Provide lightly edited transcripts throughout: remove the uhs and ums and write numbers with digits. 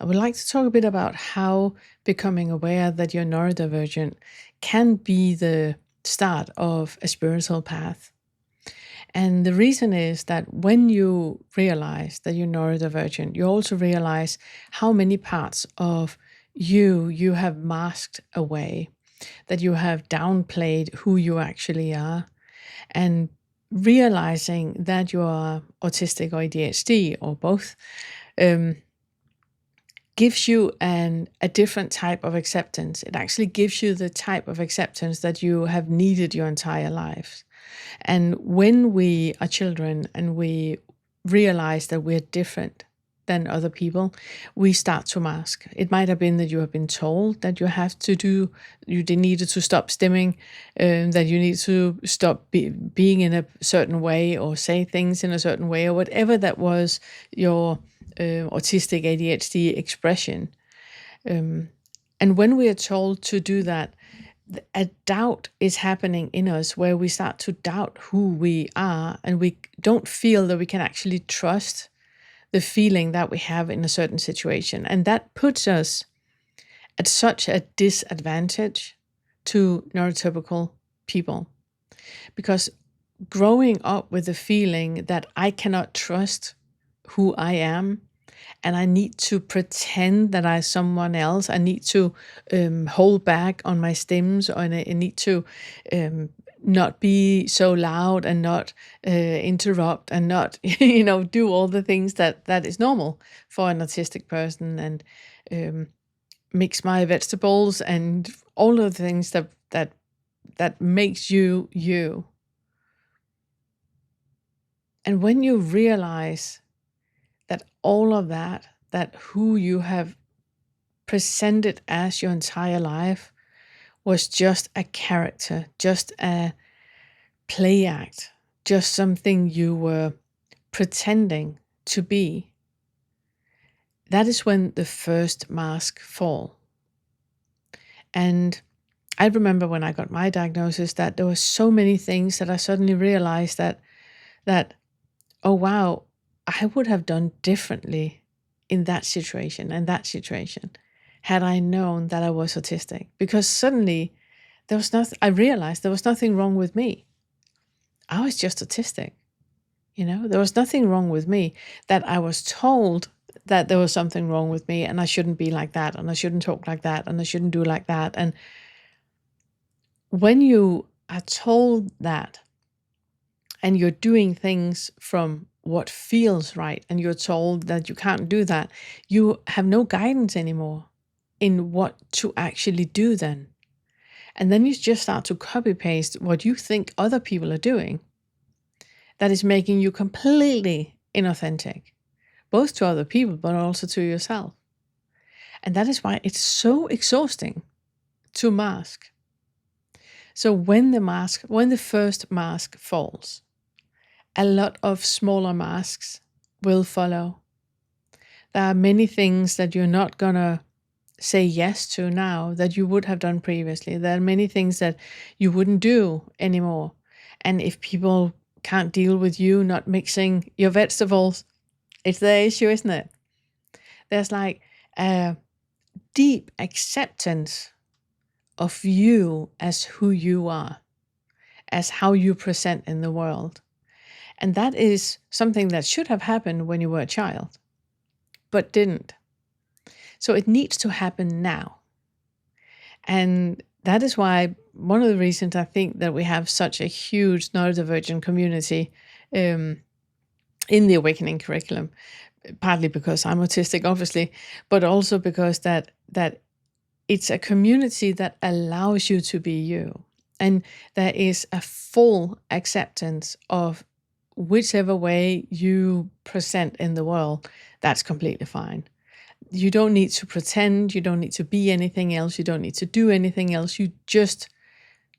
I would like to talk a bit about how becoming aware that you're neurodivergent can be the start of a spiritual path. And the reason is that when you realize that you're neurodivergent, you also realize how many parts of you have masked away, that you have downplayed who you actually are. And realizing that you are autistic or ADHD or both gives you a different type of acceptance. It actually gives you the type of acceptance that you have needed your entire lives. And when we are children and we realize that we're different than other people, we start to mask. It might have been that you have been told that you have to do, you needed to stop stimming, that you need to stop being in a certain way or say things in a certain way, or whatever that was your autistic ADHD expression. And when we are told to do that, a doubt is happening in us where we start to doubt who we are, and we don't feel that we can actually trust the feeling that we have in a certain situation. And that puts us at such a disadvantage to neurotypical people, because growing up with the feeling that I cannot trust who I am, and I need to pretend that I'm someone else. I need to hold back on my stims, or I need to not be so loud and not interrupt and not, do all the things that is normal for an autistic person, and mix my vegetables and all of the things that makes you you. And when you realize that all of that who you have presented as your entire life was just a character, just a play act, just something you were pretending to be, that is when the first mask fall. And I remember when I got my diagnosis that there were so many things that I suddenly realized that oh wow, I would have done differently in that situation and that situation had I known that I was autistic. Because suddenly I realized there was nothing wrong with me. I was just autistic. There was nothing wrong with me, that I was told that there was something wrong with me and I shouldn't be like that and I shouldn't talk like that and I shouldn't do like that. And when you are told that and you're doing things from what feels right, and you're told that you can't do that, you have no guidance anymore in what to actually do then. And then you just start to copy paste what you think other people are doing that is making you completely inauthentic, both to other people, but also to yourself. And that is why it's so exhausting to mask. So when the first mask falls, a lot of smaller masks will follow. There are many things that you're not gonna say yes to now that you would have done previously. There are many things that you wouldn't do anymore. And if people can't deal with you not mixing your vegetables, it's their issue, isn't it? There's like a deep acceptance of you as who you are, as how you present in the world. And that is something that should have happened when you were a child, but didn't. So it needs to happen now. And that is why one of the reasons I think that we have such a huge neurodivergent community in the awakening curriculum, partly because I'm autistic, obviously, but also because that it's a community that allows you to be you. And there is a full acceptance of whichever way you present in the world, that's completely fine. You don't need to pretend, you don't need to be anything else, you don't need to do anything else. You just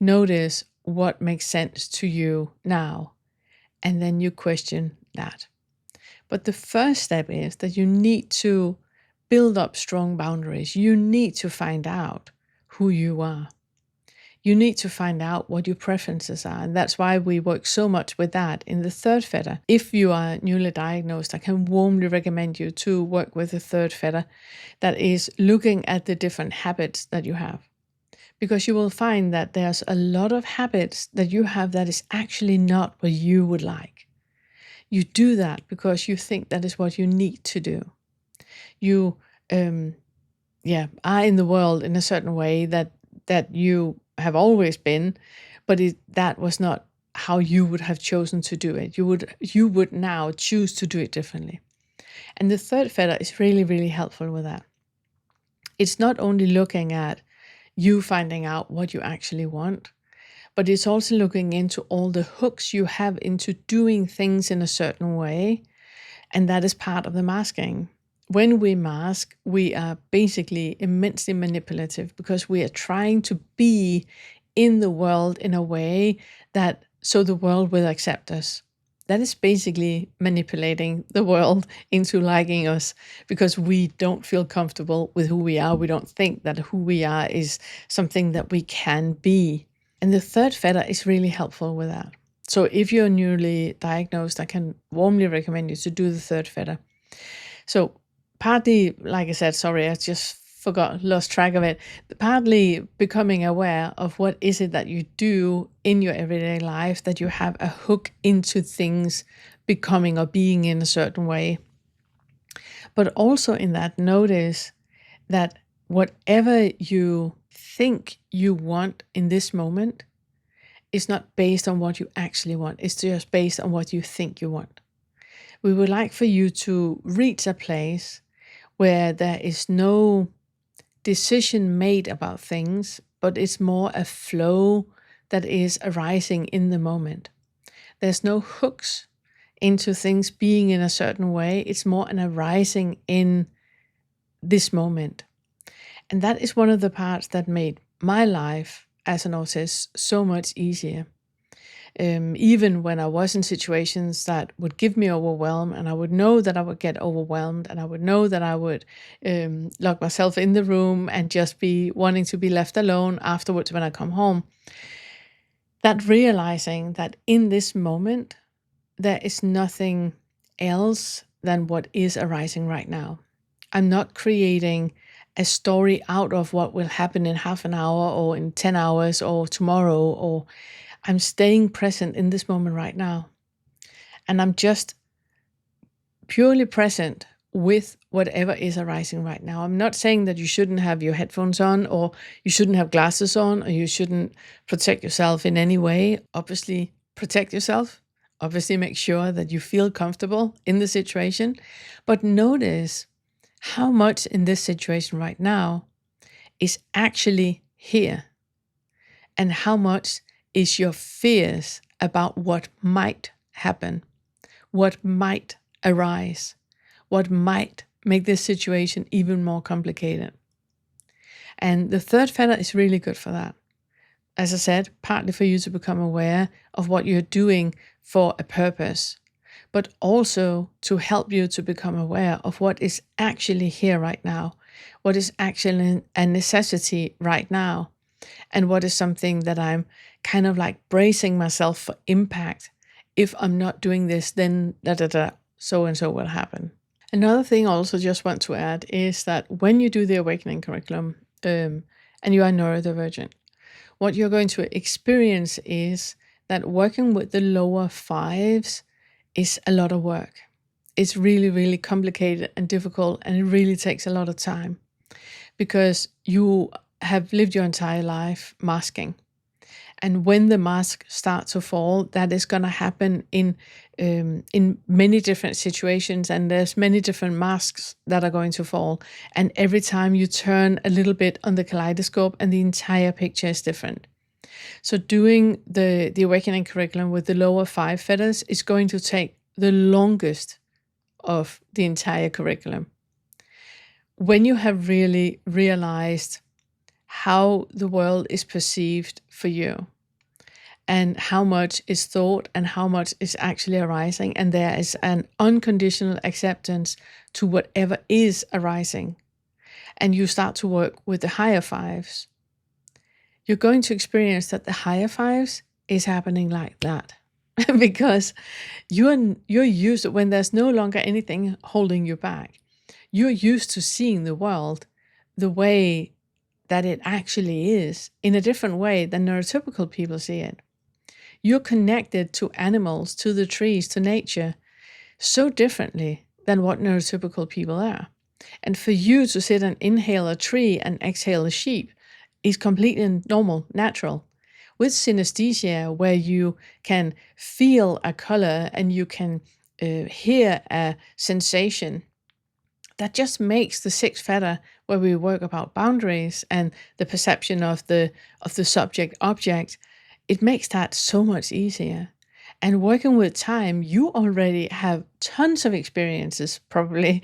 notice what makes sense to you now, and then you question that. But the first step is that you need to build up strong boundaries. You need to find out who you are. You need to find out what your preferences are. And that's why we work so much with that in the third fetter. If you are newly diagnosed, I can warmly recommend you to work with the third fetter that is looking at the different habits that you have. Because you will find that there's a lot of habits that you have that is actually not what you would like. You do that because you think that is what you need to do. You are in the world in a certain way that you have always been, but that was not how you would have chosen to do it. You would now choose to do it differently. And the third fetter is really, really helpful with that. It's not only looking at you finding out what you actually want, but it's also looking into all the hooks you have into doing things in a certain way. And that is part of the masking. When we mask, we are basically immensely manipulative because we are trying to be in the world in a way that so the world will accept us. That is basically manipulating the world into liking us because we don't feel comfortable with who we are. We don't think that who we are is something that we can be. And the third fetter is really helpful with that. So if you're newly diagnosed, I can warmly recommend you to do the third fetter. So partly, like I said, sorry, I just lost track of it. Partly becoming aware of what is it that you do in your everyday life, that you have a hook into things becoming or being in a certain way. But also in that, notice that whatever you think you want in this moment is not based on what you actually want. It's just based on what you think you want. We would like for you to reach a place where there is no decision made about things, but it's more a flow that is arising in the moment. There's no hooks into things being in a certain way. It's more an arising in this moment. And that is one of the parts that made my life as an autist so much easier. Even when I was in situations that would give me overwhelm, and I would know that I would get overwhelmed, and I would know that I would lock myself in the room and just be wanting to be left alone afterwards when I come home. That realizing that in this moment, there is nothing else than what is arising right now. I'm not creating a story out of what will happen in half an hour or in 10 hours or tomorrow, or I'm staying present in this moment right now. And I'm just purely present with whatever is arising right now. I'm not saying that you shouldn't have your headphones on, or you shouldn't have glasses on, or you shouldn't protect yourself in any way. Obviously, protect yourself. Obviously, make sure that you feel comfortable in the situation. But notice how much in this situation right now is actually here, and how much is your fears about what might happen, what might arise, what might make this situation even more complicated. And the third fetter is really good for that. As I said, partly for you to become aware of what you're doing for a purpose, but also to help you to become aware of what is actually here right now, what is actually a necessity right now, and what is something that I'm kind of like bracing myself for impact. If I'm not doing this, then so and so will happen. Another thing I also just want to add is that when you do the awakening curriculum and you are neurodivergent, what you're going to experience is that working with the lower fives is a lot of work. It's really, really complicated and difficult, and it really takes a lot of time because you have lived your entire life masking. And when the mask starts to fall, that is going to happen in many different situations, and there's many different masks that are going to fall. And every time you turn a little bit on the kaleidoscope, and the entire picture is different. So doing the awakening curriculum with the lower 5 fetters is going to take the longest of the entire curriculum. When you have really realized how the world is perceived for you, and how much is thought and how much is actually arising, and there is an unconditional acceptance to whatever is arising, and you start to work with the higher 5s, you're going to experience that the higher fives is happening like that. Because you're used to, when there's no longer anything holding you back, you're used to seeing the world the way that it actually is, in a different way than neurotypical people see it. You're connected to animals, to the trees, to nature, so differently than what neurotypical people are. And for you to sit and inhale a tree and exhale a sheep is completely normal, natural. With synesthesia, where you can feel a color and you can hear a sensation, that just makes the sixth fetter, where we work about boundaries and the perception of the subject object, it makes that so much easier. And working with time, you already have tons of experiences probably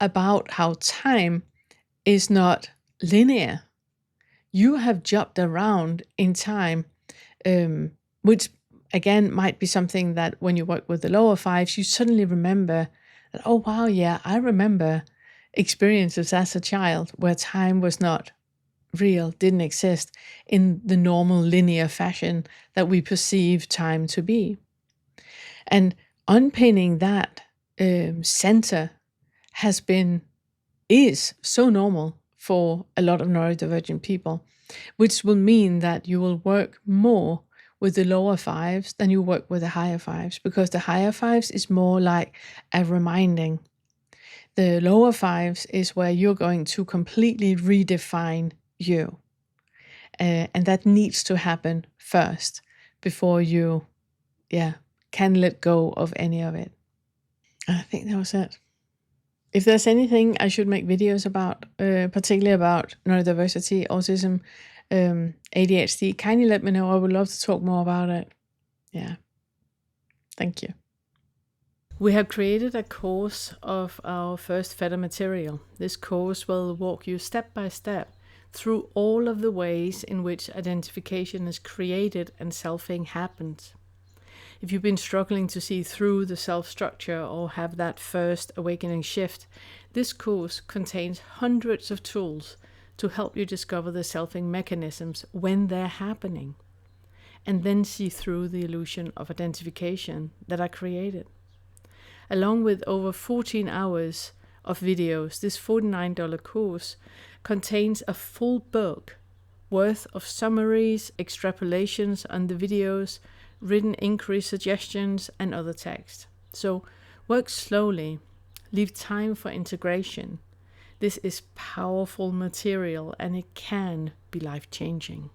about how time is not linear. You have jumped around in time, which again might be something that when you work with the lower fives, you suddenly remember that, oh wow, yeah, I remember experiences as a child where time was not real, didn't exist in the normal linear fashion that we perceive time to be. And unpinning that center is so normal for a lot of neurodivergent people, which will mean that you will work more with the lower fives than you work with the higher fives, because the higher fives is more like a reminding. The lower fives is where you're going to completely redefine you. And that needs to happen first before you, can let go of any of it. I think that was it. If there's anything I should make videos about, particularly about neurodiversity, autism, ADHD, kindly let me know. I would love to talk more about it. Yeah. Thank you. We have created a course of our first fetter material. This course will walk you step by step through all of the ways in which identification is created and selfing happens. If you've been struggling to see through the self-structure or have that first awakening shift, this course contains hundreds of tools to help you discover the selfing mechanisms when they're happening, and then see through the illusion of identification that are created. Along with over 14 hours of videos, this $49 course contains a full book worth of summaries, extrapolations on the videos, written inquiry suggestions, and other text. So work slowly, leave time for integration. This is powerful material and it can be life-changing.